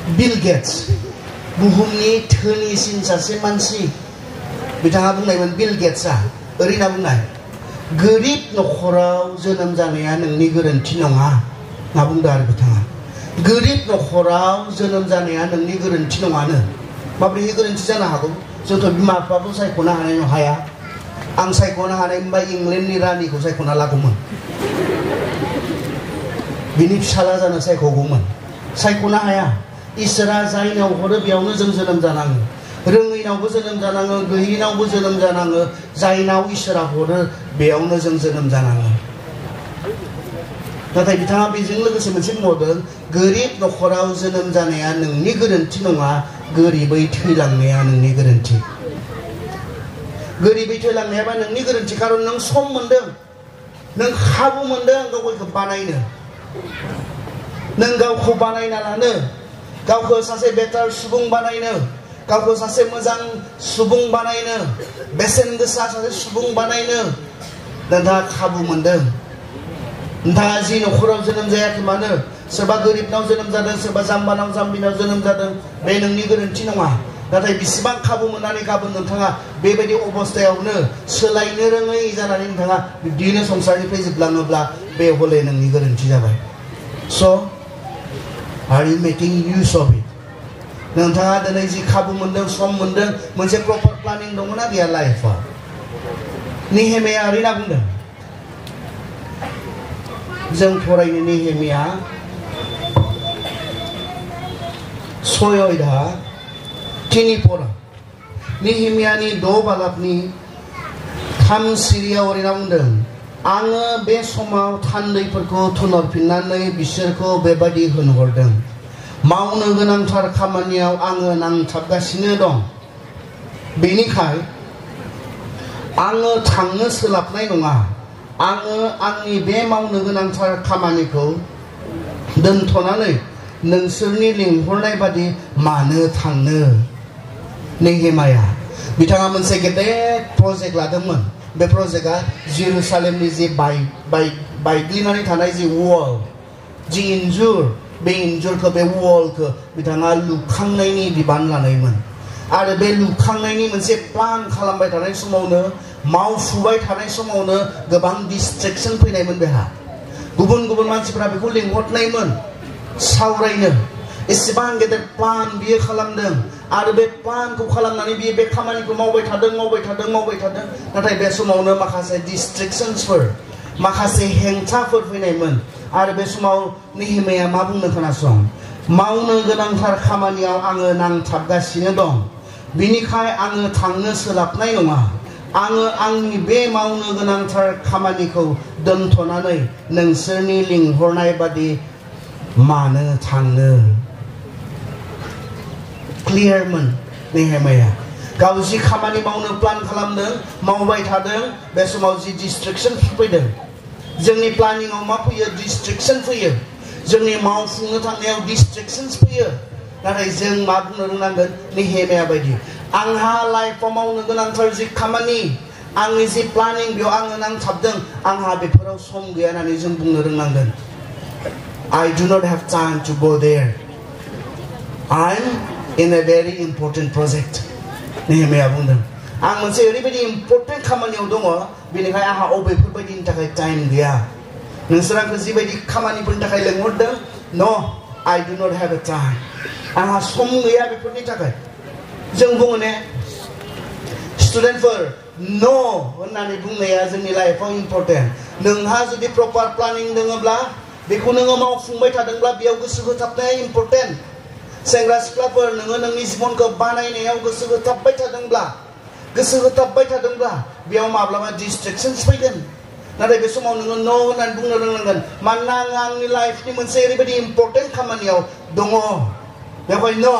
Bill Gates बुहुमनि धोनिसिन सासे मानसि बिथाङा बुंनायमोन बिल गेट्सआ ओरैना बुंनाय गोरिब नखराव जोनोम जानाया नोंनि गोरोन्थि नङा होनना बुंदों आरो बिथाङा गोरिब नखराव जोनोम जानाया नोंनि गोरोन्थि नङानो माब्रै गोरोन्थि जानो हागौ जोंथ' बिमा बिफाखौ सायख'नो हाया आं सायख'नो हानाय मोनबा इंलेन्डनि रानिखौ सायख'ना लागौमोन बिनि फिसाला जानो सायख'गौमोन सायख'नो हाया इसोरा जायनाव हरो बेयावनो जों जोनोम जानाङो रोङैनावबो जोनोम जानाङो गैयैनावबो जोनोम जानाङो जायनाव इसोरा हरो बेयावनो जों जोनोम जानाङो नाथाय बिथाङा बेजों लोगोसे मोनसे बुंबावदों गोरिब नखराव जोनोम जानाया नोंनि गोरोन्थि नङा गोरिबै थैलांनाया नोंनि गोरोन्थि गोरिबै थैलांनायाबा नोंनि गोरोन्थि खारन नों सम मोनदों नों खाबु मोनदों गावखौ बानायनो नों गावखौ बानायना लानो गावखौ सासे बेटार सुबुं बानायनो गावखौ सासे मोजां सुबुं बानायनो बेसेन गोसा सासे सुबुं बानायनो नोंथाङा खाबु मोनदों नोंथाङा जि नखराव जोनोम जायाखै मानो सोरबा गोरिबनाव जोनोम जादों सोरबा जाम्बानाव जाम्बिनाव जोनोम जादों बे नोंनि गोरोन्थि नङा नाथाय बेसेबां खाबु मोननानै गाबोन नोंथाङा बेबायदि अबस्थायावनो सोलायनो रोङै जानानै नोंथाङा बिदिनो संसारनिफ्राय जोबलाङोब्ला बे हले नोंनि गोरोन्थि जाबाय स' are you making use of it नोंथाङा दिनै जि खाबु मोनदों सम मोनदों मोनसे प्रपार प्लानिं दङना गैया लाइफआव नेहेमिया ओरैना बुंदों जों फरायनो नेहेमिया 6 अध्याय 3 परा नेहेमियानि 6 बालाबनि 3 सिरियाव ओरैना बुंदों आङो बे समाव थान्दैफोरखौ थुनहरफिननानै बिसोरखौ बेबायदि होनहरदों मावनो गोनांथार खामानियाव आङो नांथाबगासिनो दं बेनिखाय आङो थांनो सोलाबनाय नङा आङो आंनि बे मावनो गोनांथार खामानिखौ दोनथ'नानै नोंसोरनि लिंहरनाय बादि मानो थांनो नेहेमिया बिथाङा मोनसे गेदेर प्रजेक्ट लादोंमोन बे प्रजेक्टआ जेरुसालेमनि जि बायग्लिनानै थानाय जि वॉल जि इन्जुर बे इन्जुरखौ बे वॉलखौ बिथाङा लुखांनायनि बिबान लानायमोन आरो बे लुखांनायनि मोनसे प्लान खालामबाय थानाय समावनो मावफुबाय थानाय समावनो गोबां डिस्ट्रेक्शन फैनायमोन बेहा गुबुन गुबुन मानसिफोरा बेखौ लिंहरनायमोन सावरायनो एसेबां गेदेर प्लान बियो खालामदों आरो बे प्लानखौ खालामनानै बियो बे खामानिखौ मावबाय थादों नाथाय बे समावनो माखासे डिस्ट्रेक्शन्सफोर माखासे हेंथाफोर फैनायमोन आरो बे समाव नेहेमिया मा बुंनो खोनासं मावनो गोनांथार खामानियाव आङो नांथाबगासिनो दं बिनिखाय आङो थांनो सोलाबनाय नङा आङो आंनि बे मावनो गोनांथार खामानिखौ दोनथ'नानै नोंसोरनि लिंहरनाय बादि मानो थांनो क्लियारमोन नेहेमिया गाव जि खामानि मावनो प्लान खालामदों मावबाय थादों बे समाव जि डिस्ट्रेक्शन फैदों जोंनि प्लानिंआव मा फैयो डिस्ट्रेक्शन फैयो जोंनि मावफुंनो थांनायाव डिस्ट्रेक्शन्स फैयो नाथाय जों मा बुंनो रोंनांगोन नेहेमिया बायदि आंहा लाइफआव मावनो गोनांथार जि खामानि आंनि जि प्लानिं बेयाव आङो नांथाबदों आंहा बेफोराव सम गैया होननानै जों बुंनो रोंनांगोन I do not have time to go there I'm in a very important project नेहेमिया बुंदों आं मोनसे ओरैबायदि इम्पोर्टेन्ट खामानियाव दङ बेनिखाय आंहा अबेफोरबायदिनि थाखाय टाइम गैया नोंसोर आंखौ जिबायदि खामानिफोरनि थाखाय लेंहरदों नो I do not have a time आंहा सम गैया बेफोरनि थाखाय जों बुङो ने स्टुडेन्टफोर नो होननानै बुंनाया जोंनि लाइफआव इम्पोर्टेन्ट नोंहा जुदि प्रपार प्लानिं दङब्ला बेखौ नोङो मावफुंबाय थादोंब्ला बेयाव गोसो होथाबनाया इम्पोर्टेन्ट सेंग्रा सिख्लाफोर नोङो नोंनि जिबनखौ बानायनायाव गोसो होथाबबाय थादोंब्ला बेयाव माब्लाबा डिस्ट्रेक्शन्स फैगोन नाथाय बे समाव नोङो नो होननानै बुंनो रोंनांगोन मानोना आङो आंनि लाइफनि मोनसे ओरैबायदि इम्पोर्टेन्ट खामानियाव दङ बेवहाय नो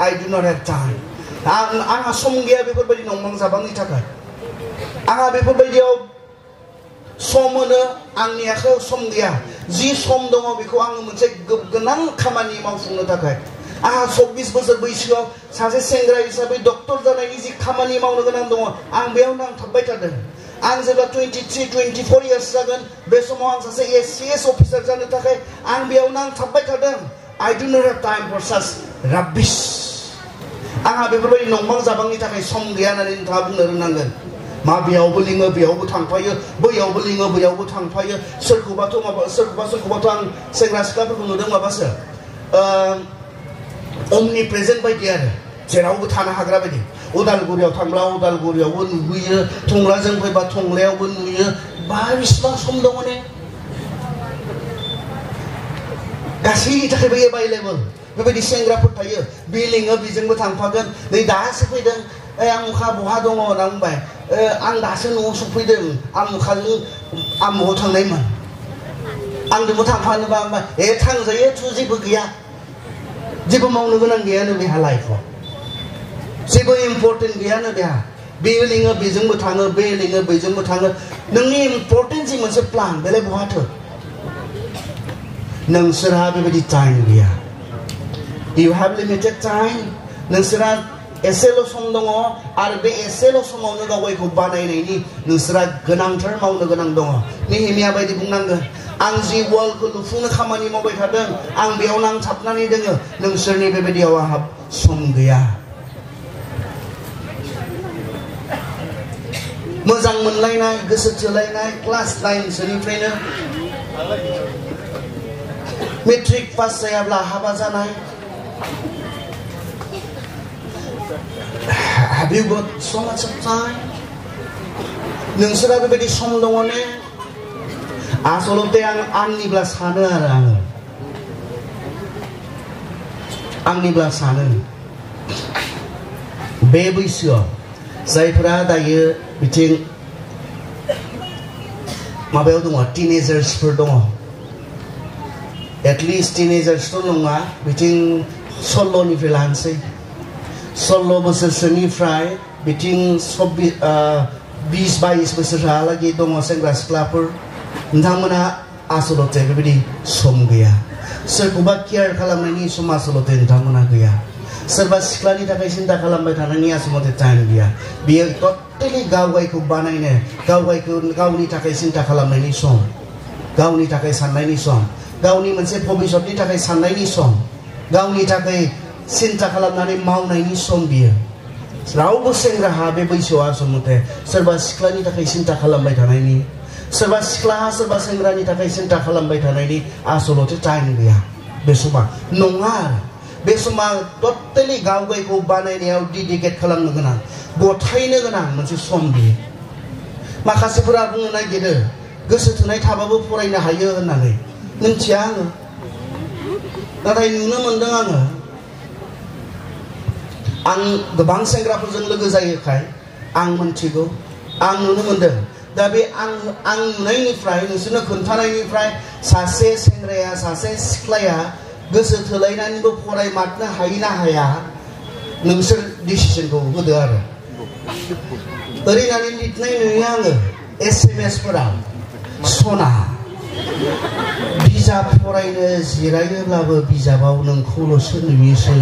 I do not have time आंहा सम गैया बेफोरबायदि नंबां जाबांनि थाखाय आंहा बेफोरबायदियाव सम मोनो आंनि आखायाव सम गैया जि सम दङ बेखौ आङो मोनसे गोनां खामानि मावफुंनो थाखाय आंहा 24 बोसोर बैसोआव सासे सेंग्रा हिसाबै डक्टर जानायनि जि खामानि मावनो गोनां दङ आं बेयाव नांथाबबाय थादों आं जेब्ला 23-24 इयार्स जागोन बे समाव आं सासे SCS अफिसार जानो थाखाय आं बेयाव नांथाबबाय थादों I do not have time for such rubbish. आंहा बेफोरबायदि नंबां जाबांनि थाखाय सम गैया होननानै नोंथाङा बुंनो रोंनांगोन मा बेयावबो लिङो बेयावबो थांफायो बैयावबो लिङो बैयावबो थांफायो सोरखौबाथ' आं सेंग्रा सिख्लाफोरखौ नुदों माबासो omni present बायदि आरो जेरावबो थानो हाग्रा बायदि उदालगुरियाव थांब्ला उदालगुरियावबो नुयो थंलाजों फैबा थंलायावबो नुयो बा बिसिबां सम दङ ने गासैनि थाखायबो एभाइलेबल बेबायदि सेंग्राफोर थायो बे लिङो बेजोंबो थांफागोन नै दासो फैदों आं मुखा बहा दङ होनना बुंबाय आं दासो न'आव सफैदों आं मुखाजों आमुआव थांनायमोन आंजोंबो थांफानोबा थांजायो थ' जेबो गैया जेबो मावनो गोनां गैयानो बेहा लाइफआव जेबो इम्पर्टेन्ट गैयानो बेहा बे लिङो बेजोंबो थाङो बे लिङो बेजोंबो थाङो नोंनि इम्पर्टेन्ट जि मोनसे प्लान बेलाय बहाथो नोंसोरहा बेबायदि टाइम गैया you have limited time नोंसोरहा एसेल' सम दङ आरो बे एसेल' समावनो गावगायखौ बानायनायनि नोंसोरहा गोनांथार मावनो गोनां दङ नेहेमिया बायदि बुंनांगोन आं जि वालखौ लुफुंनो खामानि मावबाय थादों आं बेयाव नांथाबनानै दोङो नोंसोरनि बेबायदियाव आंहा सम गैया मोजां मोनलायनाय गोसो थोलायनाय क्लास 9 सोनिफ्रायनो मेट्रिक पास जायाब्ला हाबा जानाय Have you got so much of time? नोंसोरा बेबायदि सम दङ ने आसलते आंनिब्ला सानो आरो आंनिब्ला सानो बे बैसोआव जायफोरा दायो बिथिं माबायाव दङ टिनेजार्सफोर दङ एटलिस्ट टिनेजार्सथ' नङा बिथिं 16 निफ्राय लानोसै 16 बोसोरसोनिफ्राय बिथिं 20-22 बोसोरहालागै दङ सेंग्रा सिख्लाफोर नोंथांमोनहा आसलते बेबायदि सम गैया सोरखौबा केयार खालामनायनि सम आसलते नोंथांमोनहा गैया सोरबा सिख्लानि थाखाय सिन्था खालामबाय थानायनि आसलते टाइम गैया बियो टटेलि गावगायखौ बानायनो गावनि थाखाय सिन्था खालामनायनि सम गावनि थाखाय साननायनि सम गावनि मोनसे भबिष्यतनि थाखाय साननायनि सम गावनि थाखाय सिन्था खालामनानै मावनायनि सम बियो रावबो सेंग्राहा बे बैसोआव आसलते सोरबा सिख्लानि थाखाय सिन्था खालामबाय थानायनि सोरबा सिख्लाहा सोरबा सेंग्रानि थाखाय सिन्था खालामबाय थानायनि आसलते टाइम गैया बे समा नङा बे समा टटेलि गावगायखौ बानायनायाव डेडिकेट खालामनो गोनां गथायनो गोनां मोनसे सम बियो माखासेफोरा बुंनो नागिरो गोसो थोनाय थाबाबो फरायनो हायो होननानै मिन्थिया आङो नाथाय नुनो मोनदों आं गोबां सेंग्राफोरजों लोगो जायोखाय आं मिन्थिगौ आं नुनो मोनदों दा बे आं नुनायनिफ्राय नोंसोरनो खोन्थानायनिफ्राय सासे सेंग्राया सासे सिख्लाया गोसो थोलायनानैबो फरायमारनो हायो ना हाया नोंसोर डिसिसनखौ होदो आरो ओरैनानै लिरनाय नुयो आङो SMS फोराव सना बिजाब फरायनो जिरायोब्लाबो बिजाबाव नोंखौल'सो नुयोसै